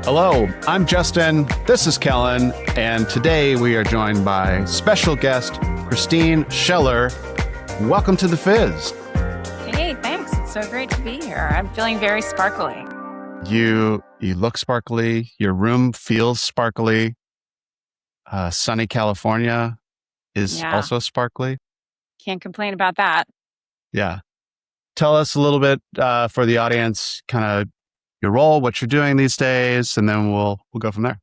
Hello, I'm Justin. This is Kellan, and today we are joined by special guest Christine Scheller. Welcome to the Fizz. Hey, thanks. It's so great to be here. I'm feeling very sparkly. You look sparkly. Your room feels sparkly. Sunny California is also sparkly. Can't complain about that. Yeah. Tell us a little bit for the audience, kind of your role, what you're doing these days, and then we'll go from there.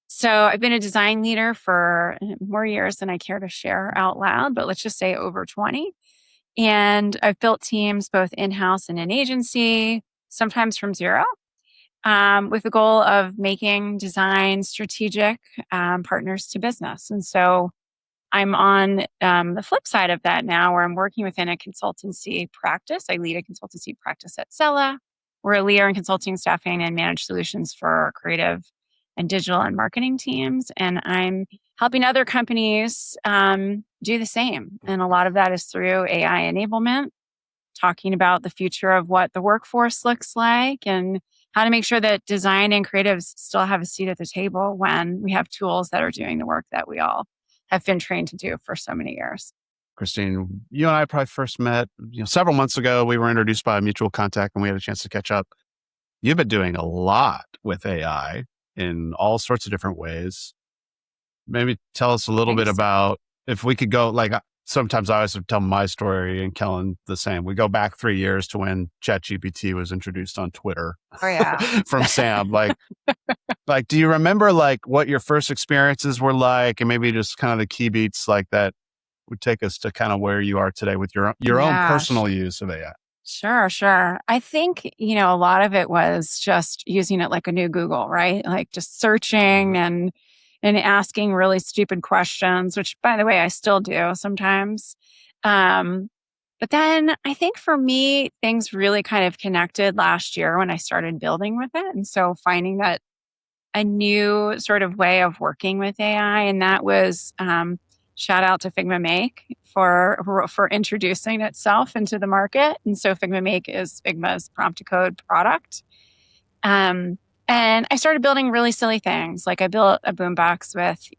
So I've been a design leader for more years than I care to share out loud, but let's just say over 20. And I've built teams both in-house and in agency, sometimes from zero, with the goal of making design strategic partners to business. And so I'm on the flip side of that now, where I'm working within a consultancy practice. I lead a consultancy practice at Sella. We're a leader in consulting, staffing, and managed solutions for creative and digital and marketing teams. And I'm helping other companies do the same. And a lot of that is through AI enablement, talking about the future of what the workforce looks like and how to make sure that design and creatives still have a seat at the table when we have tools that are doing the work that we all have been trained to do for so many years. Christine, you and I probably first met several months ago. We were introduced by a mutual contact and we had a chance to catch up. You've been doing a lot with AI in all sorts of different ways. Maybe tell us a little bit about, if we could go, like sometimes I always tell my story, and Kellan the same. We go back 3 years to when ChatGPT was introduced on Twitter. Oh, yeah. From Sam. Like, do you remember what your first experiences were like, and maybe just kind of the key beats like that would take us to kind of where you are today with your own personal use of AI? Sure. I think, a lot of it was just using it like a new Google, right? Like just searching and asking really stupid questions, which, by the way, I still do sometimes. But then I think for me, things really kind of connected last year when I started building with it. And so finding that a new sort of way of working with AI, and that was shout out to Figma Make for introducing itself into the market. And so Figma Make is Figma's prompt to code product. And I started building really silly things. Like I built a boombox with,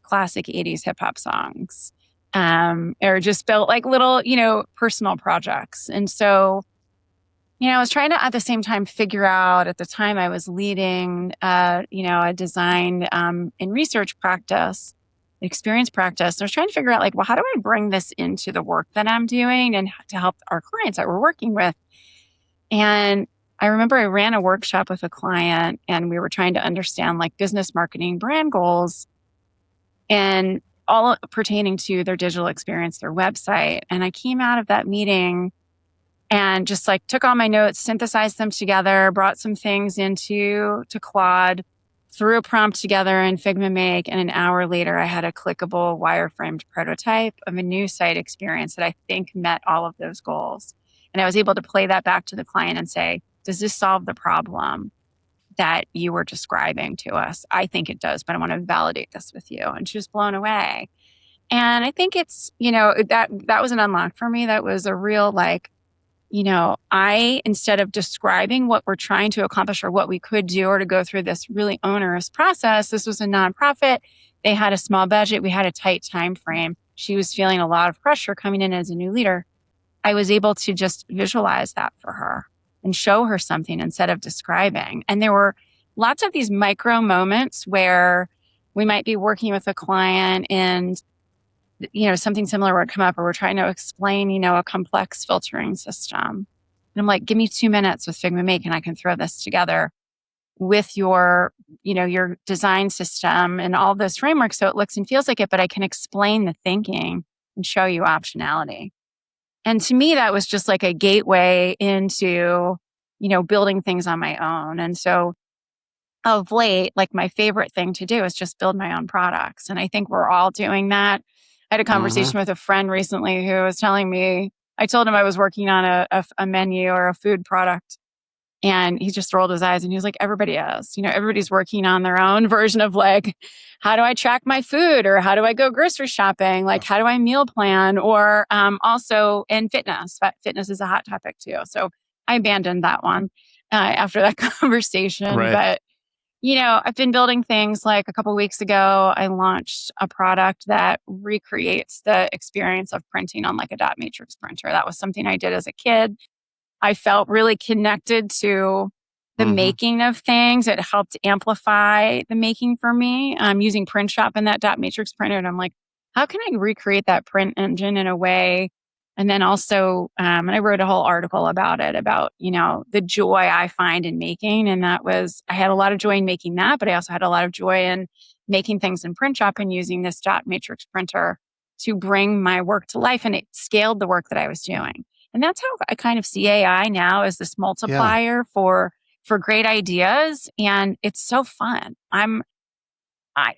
classic 80s hip hop songs, or just built like little, personal projects. And so, I was trying to at the same time figure out, at the time I was leading, a design and research practice, experience practice. I was trying to figure out how do I bring this into the work that I'm doing and to help our clients that we're working with. And I remember I ran a workshop with a client and we were trying to understand business marketing brand goals and all pertaining to their digital experience, their website. And I came out of that meeting and just took all my notes, synthesized them together, brought some things to Claude, threw a prompt together in Figma Make, and an hour later, I had a clickable wireframed prototype of a new site experience that I think met all of those goals. And I was able to play that back to the client and say, does this solve the problem that you were describing to us? I think it does, but I want to validate this with you. And she was blown away. And I think it's, that was an unlock for me. That was a real instead of describing what we're trying to accomplish or what we could do or to go through this really onerous process, this was a nonprofit. They had a small budget. We had a tight time frame. She was feeling a lot of pressure coming in as a new leader. I was able to just visualize that for her and show her something instead of describing. And there were lots of these micro moments where we might be working with a client and something similar would come up, or we're trying to explain, a complex filtering system. And I'm like, give me 2 minutes with Figma Make and I can throw this together with your design system and all those frameworks so it looks and feels like it, but I can explain the thinking and show you optionality. And to me, that was just like a gateway into, building things on my own. And so of late, my favorite thing to do is just build my own products. And I think we're all doing that. I had a conversation with a friend recently who was telling me, I told him I was working on a menu or a food product. And he just rolled his eyes and he was like, everybody is, everybody's working on their own version of how do I track my food, or how do I go grocery shopping? How do I meal plan? Or also in fitness, fitness is a hot topic too. So I abandoned that one after that conversation. Right. I've been building things. Like a couple weeks ago, I launched a product that recreates the experience of printing on like a dot matrix printer. That was something I did as a kid. I felt really connected to the Hmm. making of things. It helped amplify the making for me. I'm using Print Shop in that dot matrix printer, and I'm like, how can I recreate that print engine in a way? And then also, and I wrote a whole article about it, about the joy I find in making, and that was I had a lot of joy in making that, but I also had a lot of joy in making things in Print Shop and using this dot matrix printer to bring my work to life, and it scaled the work that I was doing. And that's how I kind of see AI now, as this Yeah. multiplier for great ideas. And it's so fun.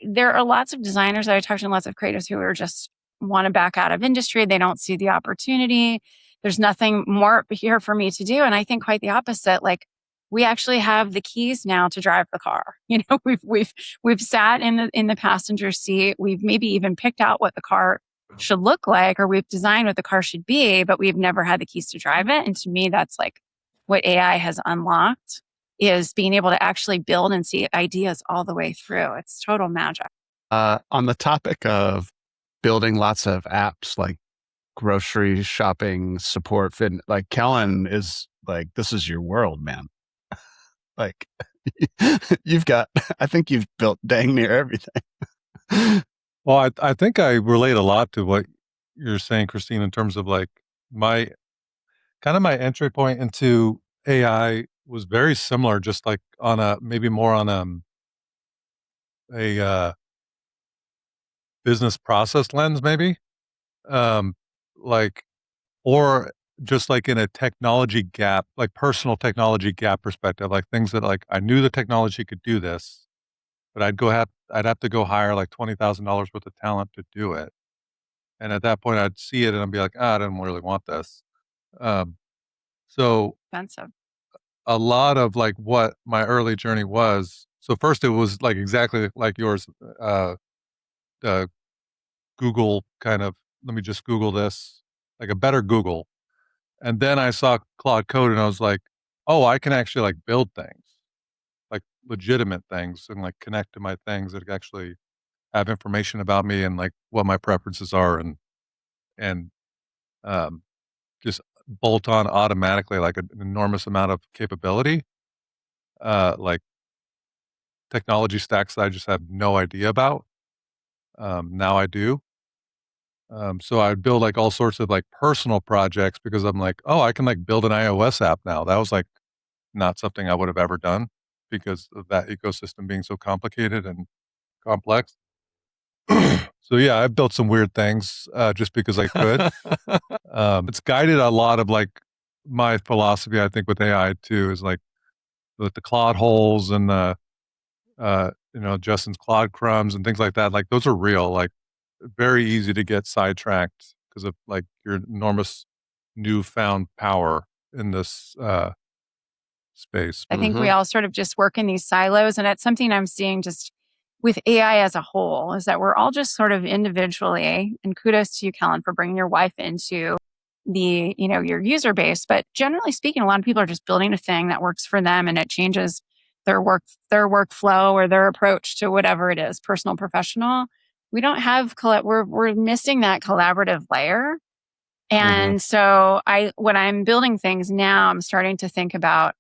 There are lots of designers that I talk to and lots of creatives who are just want to back out of industry. They don't see the opportunity. There's nothing more here for me to do. And I think quite the opposite. Like, we actually have the keys now to drive the car. We've sat in the passenger seat. We've maybe even picked out what the car should look like, or we've designed what the car should be, but we've never had the keys to drive it. And to me, that's like what AI has unlocked, is being able to actually build and see ideas all the way through. It's total magic. On the topic of building lots of apps like grocery shopping support, fit like Kellan is like, this is your world, man. Like you've got, I think you've built dang near everything. Well, I think I relate a lot to what you're saying, Christine, in terms of like my my entry point into AI was very similar, just like on a maybe more on a business process lens, maybe um, like or just like in a technology gap, like personal technology gap perspective, like things that like I knew the technology could do this, but I'd have to go hire like $20,000 worth of talent to do it. And at that point, I'd see it and I'd be like, I don't really want this. Um, so Expensive. a lot of like what my early journey was. So first, it was like exactly like yours, uh, uh, Google kind of. Let me just Google this, like a better Google. And then I saw Claude Code, and I was like, oh, I can actually like build things, like legitimate things, and like connect to my things that actually have information about me and like what my preferences are, and um, just bolt on automatically like an enormous amount of capability, like technology stacks that I just have no idea about. Now I do. So I build like all sorts of like personal projects because I'm like, oh, I can like build an iOS app now. That was like not something I would have ever done because of that ecosystem being so complicated and complex. So yeah, I've built some weird things just because I could. It's guided a lot of like my philosophy. I think with AI too is like with the Claude holes and the Justin's Claude crumbs and things like that. Like those are real. Like very easy to get sidetracked because of like your enormous newfound power in this space. I think we Hmm. all sort of just work in these silos. And it's something I'm seeing just with AI as a whole, is that we're all just sort of individually, and kudos to you, Kellen, for bringing your wife into your user base. But generally speaking, a lot of people are just building a thing that works for them, and it changes their workflow or their approach to whatever it is, personal, professional. We don't have, we're missing that collaborative layer. Hmm. And so when I'm building things now, I'm starting to think about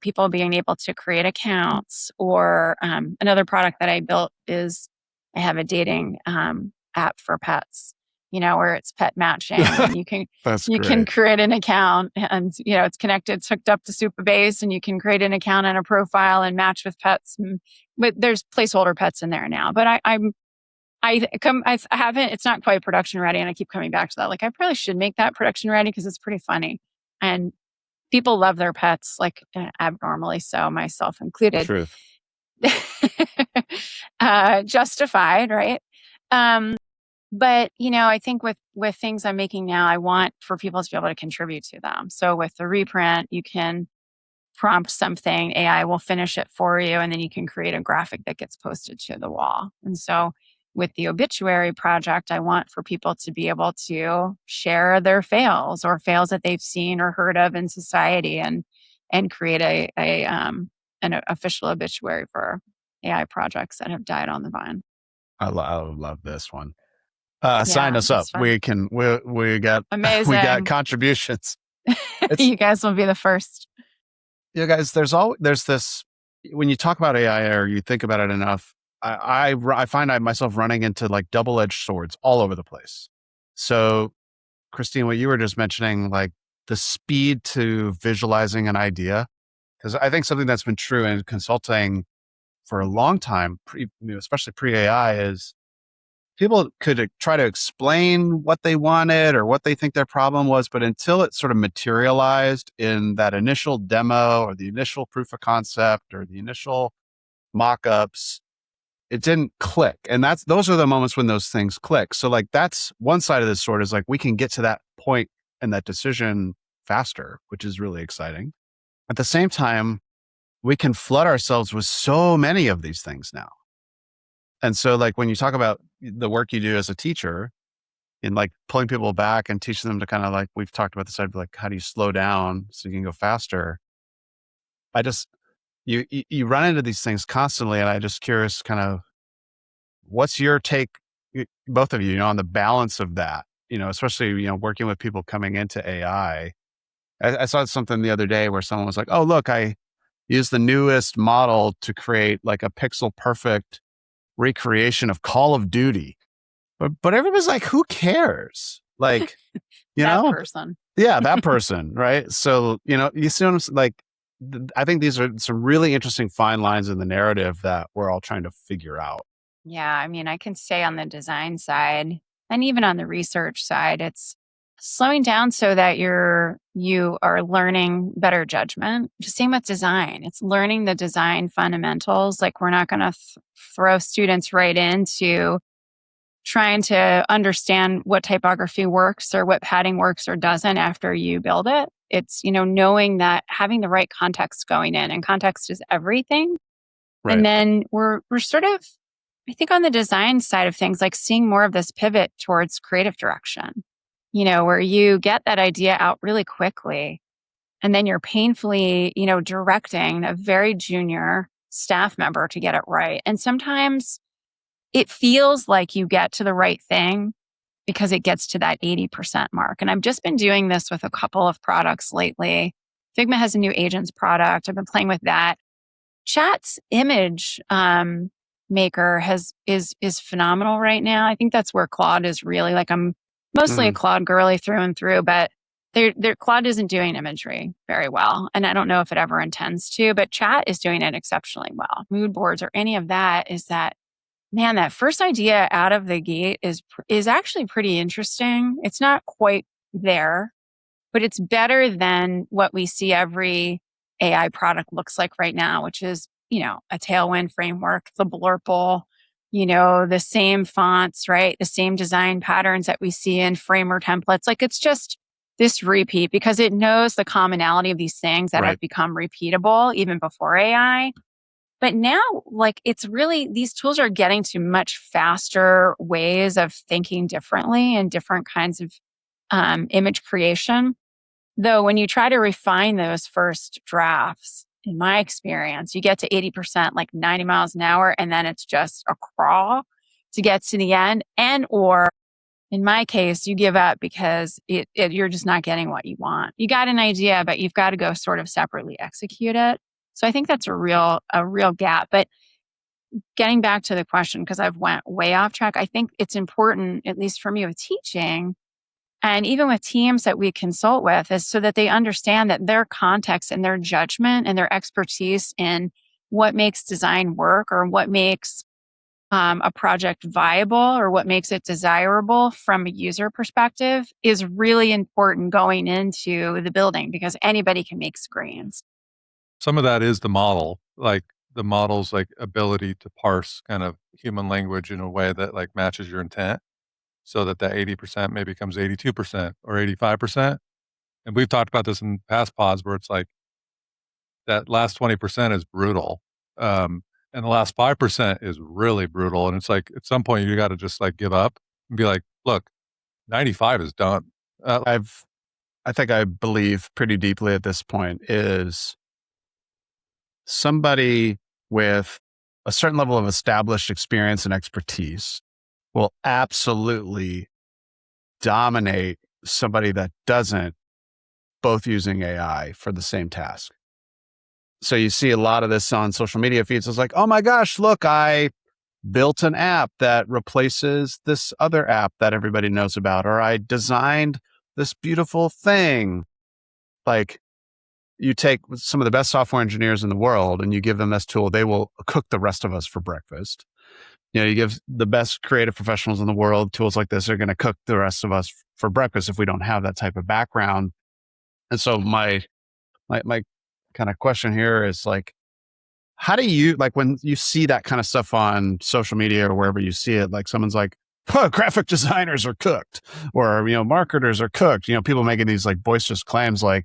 people being able to create accounts. Or another product that I built is I have a dating app for pets, where it's pet matching, and That's you can great. create an account, and it's connected, it's hooked up to Supabase, and you can create an account and a profile and match with pets. But there's placeholder pets in there now. But I haven't. It's not quite production ready, and I keep coming back to that. Like, I probably should make that production ready because it's pretty funny, and people love their pets, like abnormally so, myself included. Truth. Justified, right? Um, but I think with things I'm making now, I want for people to be able to contribute to them. So with the reprint, you can prompt something, AI will finish it for you, and then you can create a graphic that gets posted to the wall. And so with the obituary project, I want for people to be able to share their fails, or fails that they've seen or heard of in society, and create an official obituary for AI projects that have died on the vine. I love this one. Yeah, sign us up. it's fun. We got Amazing. contributions. You guys will be the first. Yeah, guys, there's this, when you talk about AI or you think about it enough, I find myself running into like double-edged swords all over the place. So Christine, what you were just mentioning, like the speed to visualizing an idea, because I think something that's been true in consulting for a long time, especially pre-AI, is people could try to explain what they wanted or what they think their problem was, but until it sort of materialized in that initial demo or the initial proof of concept or the initial mock-ups, it didn't click. And those are the moments when those things click. So like that's one side of the sword, is like we can get to that point and that decision faster, which is really exciting. At the same time, we can flood ourselves with so many of these things now. And so like when you talk about the work you do as a teacher in like pulling people back and teaching them to kind of like, we've talked about this, I'd be like, how do you slow down so you can go faster? I just, you run into these things constantly. And I just curious kind of what's your take, both of you, on the balance of that, especially, working with people coming into AI. I saw something the other day where someone was like, oh, look, I used the newest model to create like a pixel perfect recreation of Call of Duty. But everybody's like, who cares? Like, that person. Yeah, that person, right? So, you see what I'm like, I think these are some really interesting fine lines in the narrative that we're all trying to figure out. Yeah, I mean, I can say on the design side and even on the research side, it's slowing down so that you are learning better judgment. Just same with design. It's learning the design fundamentals. Like we're not going to throw students right into trying to understand what typography works or what padding works or doesn't after you build it. It's, knowing that having the right context going in, and context is everything. Right. And then we're sort of, I think on the design side of things, like seeing more of this pivot towards creative direction, where you get that idea out really quickly and then you're painfully, directing a very junior staff member to get it right. And sometimes it feels like you get to the right thing because it gets to that 80% mark. And I've just been doing this with a couple of products lately. Figma has a new agents product. I've been playing with that. Chat's image maker is phenomenal right now. I think that's where Claude is really like, I'm mostly a Claude girly through and through, but Claude isn't doing imagery very well. And I don't know if it ever intends to, but Chat is doing it exceptionally well. Mood boards or any of that is that, man, that first idea out of the gate is actually pretty interesting. It's not quite there, but it's better than what we see every AI product looks like right now, which is, a Tailwind framework, the Blurple, the same fonts, right? The same design patterns that we see in Framer templates. Like it's just this repeat because it knows the commonality of these things that have become repeatable even before AI. But now, like, it's really, these tools are getting to much faster ways of thinking differently and different kinds of image creation. Though when you try to refine those first drafts, in my experience, you get to 80%, like 90 miles an hour, and then it's just a crawl to get to the end. And, or in my case, you give up because you're just not getting what you want. You got an idea, but you've got to go sort of separately execute it. So I think that's a real gap. But getting back to the question, because I've went way off track, I think it's important, at least for me with teaching, and even with teams that we consult with, is so that they understand that their context and their judgment and their expertise in what makes design work or what makes a project viable or what makes it desirable from a user perspective is really important going into the building because anybody can make screens. Some of that is the model, like the model's like ability to parse kind of human language in a way that like matches your intent so that 80% maybe becomes 82% or 85%. And we've talked about this in past pods where it's like that last 20% is brutal. And the last 5% is really brutal. And it's like, at some point you got to just like give up and be like, look, 95 is done. I think I believe pretty deeply at this point is somebody with a certain level of established experience and expertise will absolutely dominate somebody that doesn't, both using AI for the same task. So you see a lot of this on social media feeds. It's like, oh my gosh, look, I built an app that replaces this other app that everybody knows about, or I designed this beautiful thing. Like, you take some of the best software engineers in the world and you give them this tool, they will cook the rest of us for breakfast. You give the best creative professionals in the world tools like this, are going to cook the rest of us for breakfast if we don't have that type of background. And so my kind of question here is like, how do you, like, when you see that kind of stuff on social media or wherever you see it, like someone's like, oh, graphic designers are cooked, or, marketers are cooked, people making these like boisterous claims, like,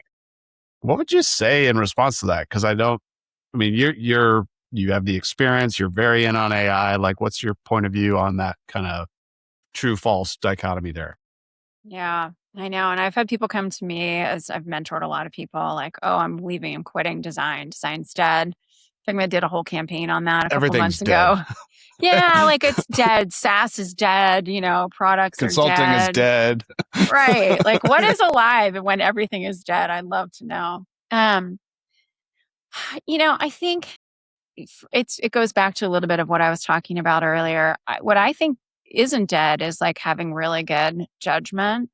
what would you say in response to that? Because you have the experience, you're very in on AI. Like, what's your point of view on that kind of true false dichotomy there? Yeah, I know. And I've had people come to me, as I've mentored a lot of people, like, oh, I'm leaving, I'm quitting design. Design's dead. I think I did a whole campaign on that a couple Everything's months ago. dead. Yeah, like it's dead. SaaS is dead. Products are Consulting is dead. dead. Right. Like, what is alive when everything is dead? I'd love to know. I think it goes back to a little bit of what I was talking about earlier. What I think isn't dead is like having really good judgment.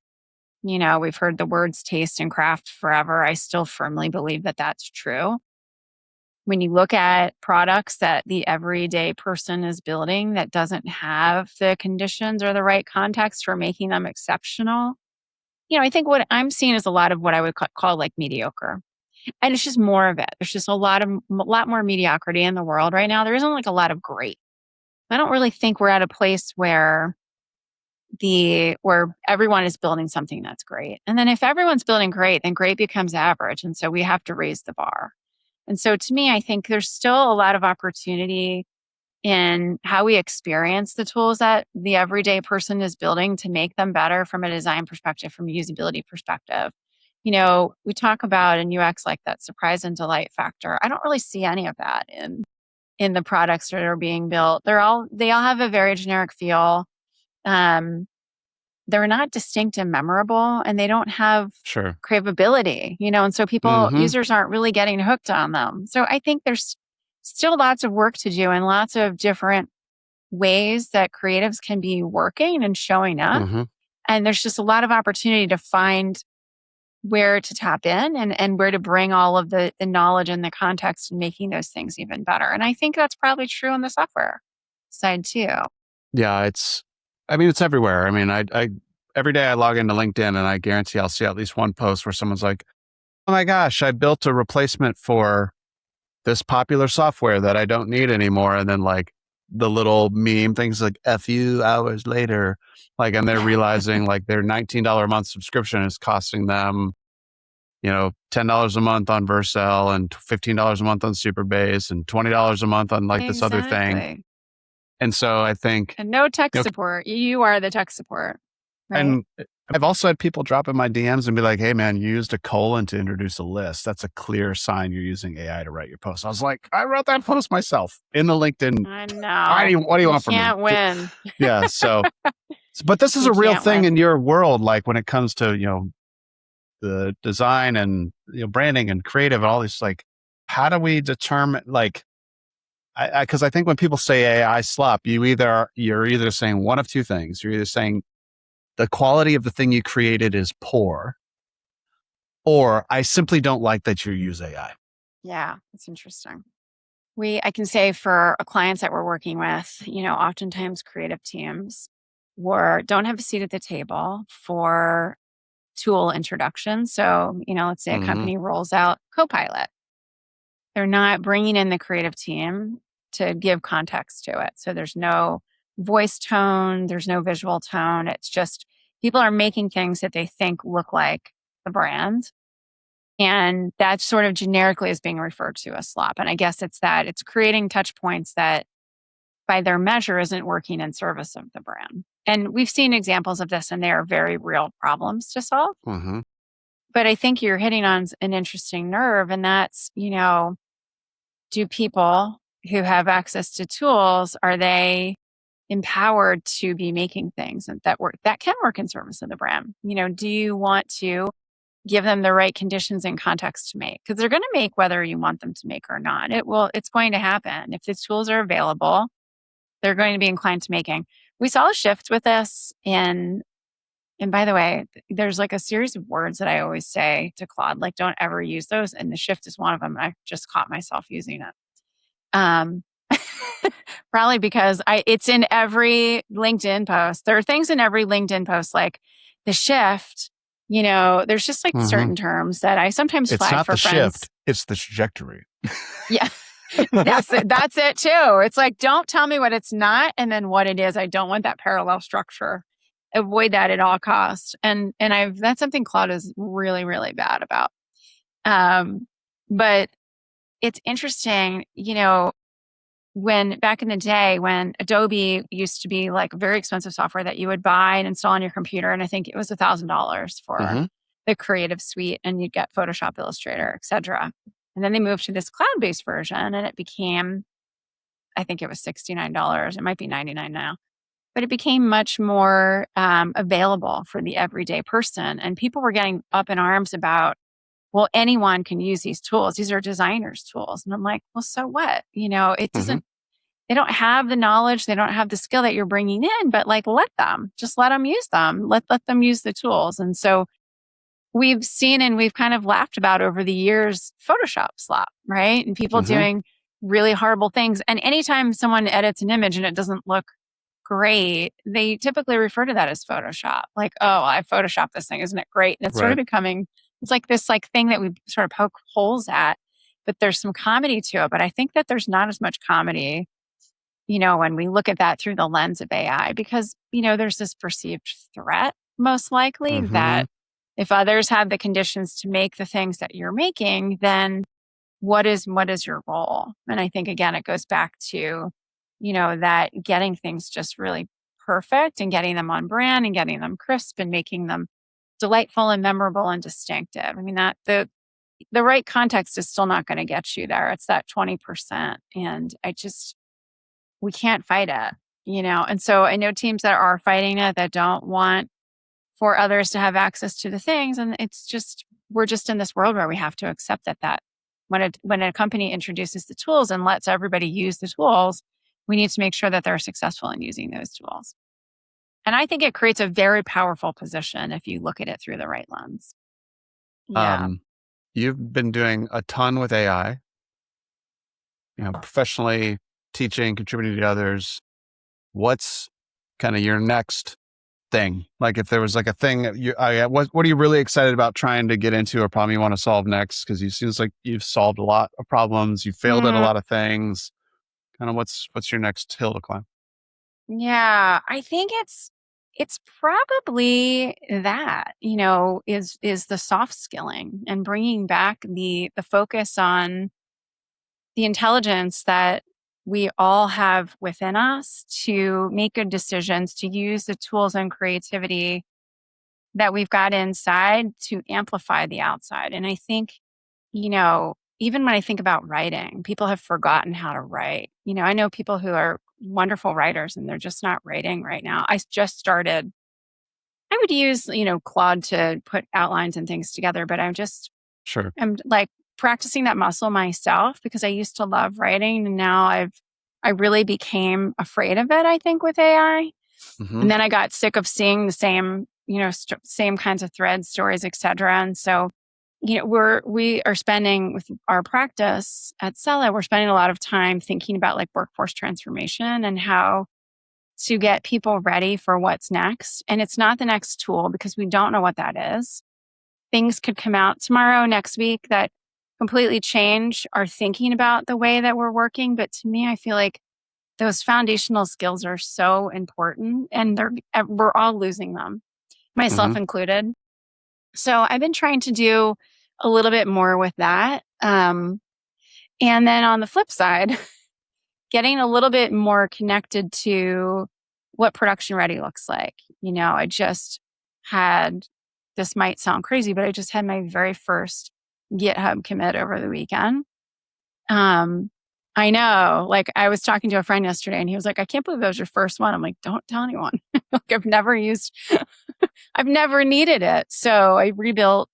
We've heard the words taste and craft forever. I still firmly believe that that's true. When you look at products that the everyday person is building that doesn't have the conditions or the right context for making them exceptional, I think what I'm seeing is a lot of what I would call like mediocre. And it's just more of it. There's just a lot more mediocrity in the world right now. There isn't like a lot of great. I don't really think we're at a place where everyone is building something that's great. And then if everyone's building great, then great becomes average. And so we have to raise the bar. And so to me, I think there's still a lot of opportunity in how we experience the tools that the everyday person is building to make them better from a design perspective, from a usability perspective. We talk about in UX like that surprise and delight factor. I don't really see any of that in the products that are being built. They all have a very generic feel. They're not distinct and memorable, and they don't have Sure. craveability, and so users aren't really getting hooked on them. So I think there's still lots of work to do and lots of different ways that creatives can be working and showing up. Mm-hmm. And there's just a lot of opportunity to find where to tap in and where to bring all of the knowledge and the context and making those things even better. And I think that's probably true on the software side too. Yeah, it's everywhere. I every day I log into LinkedIn and I guarantee I'll see at least one post where someone's like, oh my gosh, I built a replacement for this popular software that I don't need anymore. And then like the little meme things like F you hours later, like, and they're realizing like their $19 a month subscription is costing them, $10 a month on Vercel and $15 a month on Superbase and $20 a month on like this other thing. And so I think, and no tech support. You are the tech support. Right? And I've also had people drop in my DMs and be like, hey man, you used a colon to introduce a list. That's a clear sign you're using AI to write your post. I was like, I wrote that post myself in the LinkedIn. I know. What do you want from me? Can't win. Yeah. So, but this is a real thing in your world. Like when it comes to, the design and, branding and creative and all this, like, how do we determine, like, because I think when people say AI slop, you're either saying one of two things. You're either saying the quality of the thing you created is poor, or I simply don't like that you use AI. Yeah, that's interesting. I can say for clients that we're working with, oftentimes creative teams don't have a seat at the table for tool introduction. So, let's say a company rolls out Copilot. They're not bringing in the creative team to give context to it. So there's no voice tone, there's no visual tone. It's just people are making things that they think look like the brand. And that sort of generically is being referred to as slop. And I guess it's creating touch points that by their measure isn't working in service of the brand. And we've seen examples of this, and they are very real problems to solve. Mm-hmm. But I think you're hitting on an interesting nerve, and that's, do people who have access to tools, are they empowered to be making things that can work in service of the brand? Do you want to give them the right conditions and context to make? Because they're going to make whether you want them to make or not. It's going to happen. If the tools are available, they're going to be inclined to making. We saw a shift with this and by the way, there's like a series of words that I always say to Claude, like, don't ever use those. And the shift is one of them. I just caught myself using it. Um, Probably because it's in every LinkedIn post. There are things in every LinkedIn post, like the shift, there's just like certain terms that I sometimes flag for friends. Shift, it's the trajectory. Yeah. That's it too. It's like, don't tell me what it's not and then what it is. I don't want that parallel structure. Avoid that at all costs. And that's something Claude is really, really bad about. But it's interesting, when back in the day when Adobe used to be like very expensive software that you would buy and install on your computer, and I think it was $1,000 for the Creative Suite, and you'd get Photoshop, Illustrator, etc. And then they moved to this cloud-based version, and it became, I think it was $69. It might be $99 now, but it became much more available for the everyday person, and people were getting up in arms about, well, anyone can use these tools. These are designers' tools. And I'm like, well, so what? It doesn't, they don't have the knowledge. They don't have the skill that you're bringing in, but like, let them use them. Let them use the tools. And so we've seen and we've kind of laughed about over the years, Photoshop slop, right? And people doing really horrible things. And anytime someone edits an image and it doesn't look great, they typically refer to that as Photoshop. Like, oh, I Photoshopped this thing. Isn't it great? And it's sort of becoming, it's like this thing that we sort of poke holes at, but there's some comedy to it. But I think that there's not as much comedy, when we look at that through the lens of AI, because, there's this perceived threat, most likely, that if others have the conditions to make the things that you're making, then what is your role? And I think, again, it goes back to, that getting things just really perfect and getting them on brand and getting them crisp and making them delightful and memorable and distinctive. I mean, that the right context is still not going to get you there. It's that 20%. And we can't fight it, And so I know teams that are fighting it that don't want for others to have access to the things. And we're just in this world where we have to accept that when a company introduces the tools and lets everybody use the tools, we need to make sure that they're successful in using those tools. And I think it creates a very powerful position if you look at it through the right lens. Yeah. You've been doing a ton with AI, professionally teaching, contributing to others. What's kind of your next thing? Like if there was like a thing, what are you really excited about trying to get into, or problem you want to solve next? Because it seems like you've solved a lot of problems. You failed at a lot of things. Kind of what's your next hill to climb? Yeah, I think it's probably that, is the soft skilling and bringing back the focus on the intelligence that we all have within us to make good decisions, to use the tools and creativity that we've got inside to amplify the outside. And I think, even when I think about writing, people have forgotten how to write. I know people who are wonderful writers and they're just not writing right now. I would use, Claude to put outlines and things together, but I'm like practicing that muscle myself because I used to love writing and now I really became afraid of it, I think, with AI. And then I got sick of seeing the same, same kinds of threads, stories, etc. And so, we are spending with our practice at Sella, we're spending a lot of time thinking about like workforce transformation and how to get people ready for what's next. And it's not the next tool because we don't know what that is. Things could come out tomorrow, next week that completely change our thinking about the way that we're working. But to me, I feel like those foundational skills are so important and we're all losing them, myself included. So I've been trying to do a little bit more with that. And then on the flip side, getting a little bit more connected to what production ready looks like. I just had, this might sound crazy, but I just had my very first GitHub commit over the weekend. I know. Like I was talking to a friend yesterday and he was like, I can't believe that was your first one. I'm like, don't tell anyone. Like I've never needed it. So I rebuilt,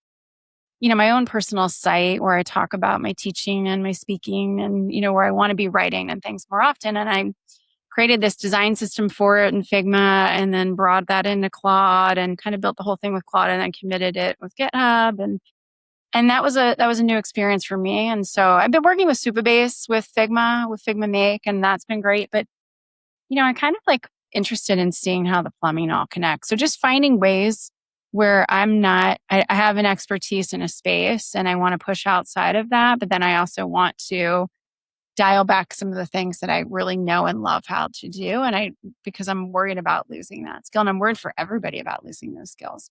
my own personal site where I talk about my teaching and my speaking and, where I want to be writing and things more often. And I created this design system for it in Figma and then brought that into Claude and kind of built the whole thing with Claude and then committed it with GitHub. And that was a new experience for me. And so I've been working with Supabase with Figma Make, and that's been great. But, I'm kind of like interested in seeing how the plumbing all connects. So just finding ways where I have an expertise in a space and I want to push outside of that. But then I also want to dial back some of the things that I really know and love how to do. Because I'm worried about losing that skill. And I'm worried for everybody about losing those skills.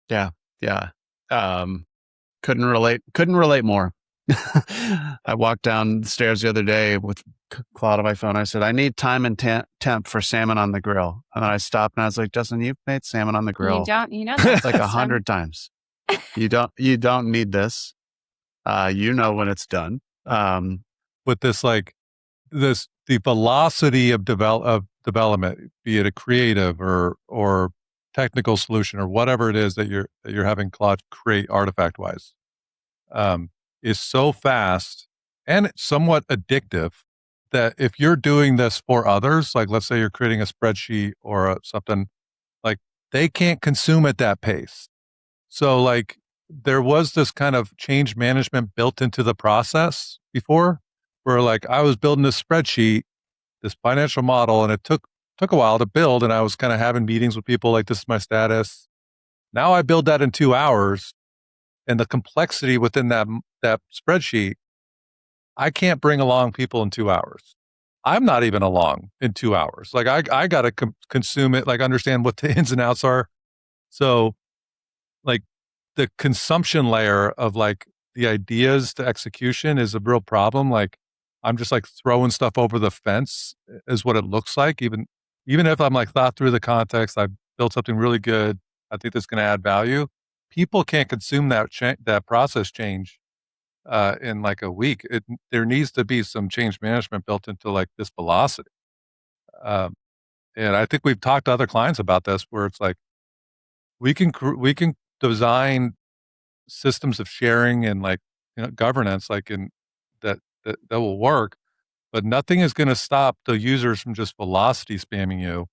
Yeah. Yeah. Couldn't relate more. I walked down the stairs the other day with Claude on my phone. I said, I need time and temp for salmon on the grill. And then I stopped and I was like, Justin, you've made salmon on the grill that's like 100 times. You don't need this. When it's done. With this, the velocity of development, be it a creative or technical solution or whatever it is that you're having Claude create artifact wise, is so fast and somewhat addictive that if you're doing this for others, like let's say you're creating a spreadsheet or something, like they can't consume at that pace. So like there was this kind of change management built into the process before, where like I was building this spreadsheet, this financial model, and it took a while to build, and I was kind of having meetings with people like, this is my status. Now I build that in 2 hours, and the complexity within that spreadsheet, I can't bring along people in 2 hours. I'm not even along in 2 hours. Like I got to consume it, like understand what the ins and outs are. So like the consumption layer of like the ideas to execution is a real problem. Like I'm just like throwing stuff over the fence is what it looks like. Even if I'm like thought through the context, I've built something really good. I think that's going to add value. People can't consume that process change in like a week. There needs to be some change management built into like this velocity. And I think we've talked to other clients about this, where it's like we can design systems of sharing and like governance, like in that will work, but nothing is going to stop the users from just velocity spamming you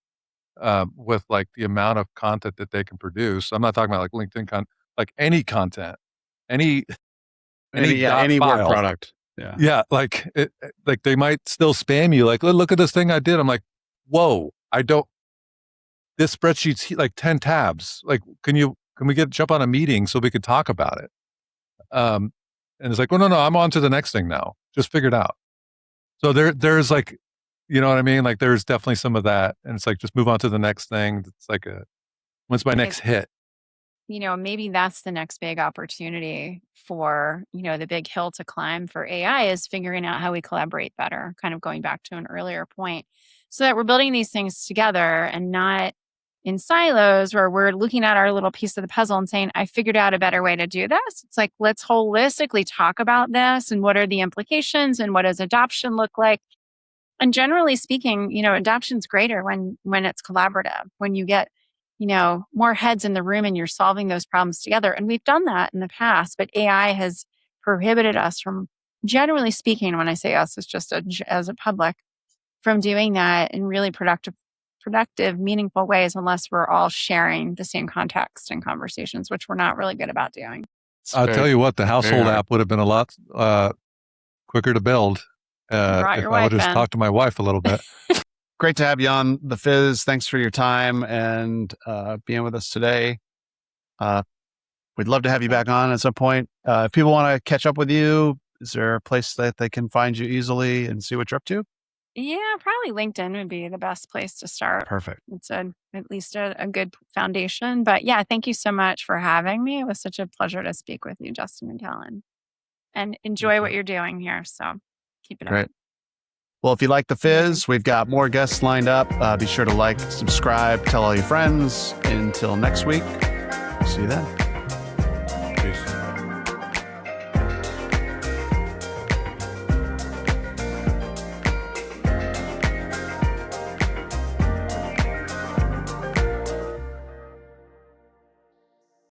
with like the amount of content that they can produce. I'm not talking about like LinkedIn content, like any content, any work file. product. Yeah. Like like they might still spam you. Like, look at this thing I did. I'm like, whoa, this spreadsheet's like 10 tabs. Like, can we jump on a meeting so we could talk about it? And it's like, well, no, I'm on to the next thing now. Just figure it out. So there's like, you know what I mean? Like there's definitely some of that. And it's like, just move on to the next thing. It's like when's my next hit? Maybe that's the next big opportunity for, the big hill to climb for AI is figuring out how we collaborate better, kind of going back to an earlier point, so that we're building these things together and not in silos where we're looking at our little piece of the puzzle and saying, I figured out a better way to do this. It's like, let's holistically talk about this and what are the implications and what does adoption look like? And generally speaking, adoption's greater when it's collaborative, when you get more heads in the room and you're solving those problems together. And we've done that in the past, but AI has prohibited us from, generally speaking, when I say us, it's just as a public, from doing that in really productive, meaningful ways, unless we're all sharing the same context and conversations, which we're not really good about doing. I'll tell you what, the household app would have been a lot quicker to build if I would just talk to my wife a little bit. Great to have you on the Fizz. Thanks for your time and being with us today. We'd love to have you back on at some point. If people want to catch up with you, is there a place that they can find you easily and see what you're up to? Yeah, probably LinkedIn would be the best place to start. Perfect. It's at least a good foundation. But yeah, thank you so much for having me. It was such a pleasure to speak with you, Justin and Kellan. And enjoy what you're doing here. So keep it up. Great. Well, if you like the Fizz, we've got more guests lined up. Be sure to like, subscribe, tell all your friends. Until next week, see you then.